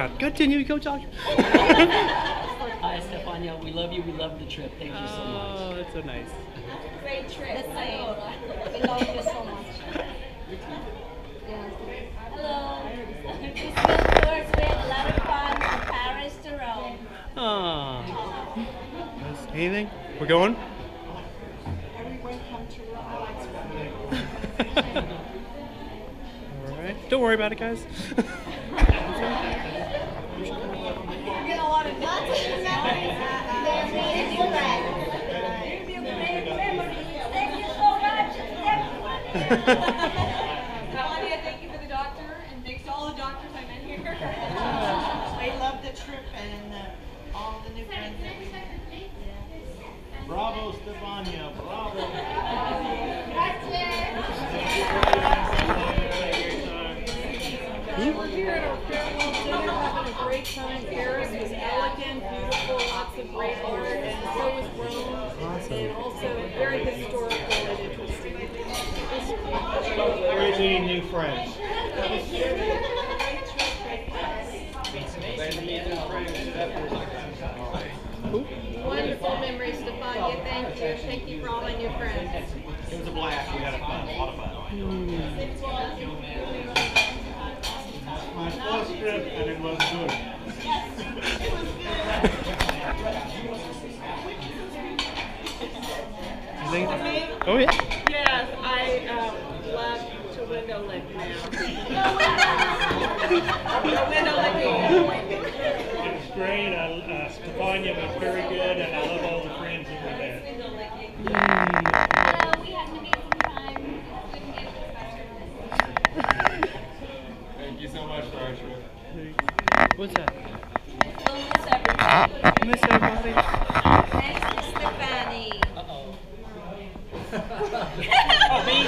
around. Continue, Coach Josh. Hi, Stefania. We love you. We love the trip. Thank you so much. Oh, that's so nice. Great trip. The same. We love you so much. Yeah. Hello. It's good tours. We have a lot of fun from Paris to Rome. Aww. Anything? We're going? Everyone come to Rome. Alright. Don't worry about it, guys. You get a lot of nuts. They're really great. Great memories. Thank you so much. Claudia, thank you for the doctor, and thanks to all the doctors I met here. I love the trip and all the new friends that we met. Bravo, Stefania, bravo. We're here at our farewell dinner, having a great time. Paris was elegant, beautiful, lots of great art, and so was Rome, and also very historical and interesting. Great meeting new friends. Wonderful memories, Stefania. Thank you. Thank you for all my new friends. It was a blast. We had a lot of fun. My first trip and it was good. Anything? Oh, yeah. Yes, I love to window lick now. Window licking. It was great. Stefania was very good, and I love all the friends that we had. Hello, we had an amazing time. Couldn't get this Thank you so much for our trip. What's that? We'll miss everybody. Miss everybody. Thanks to Stefani. Oh, me?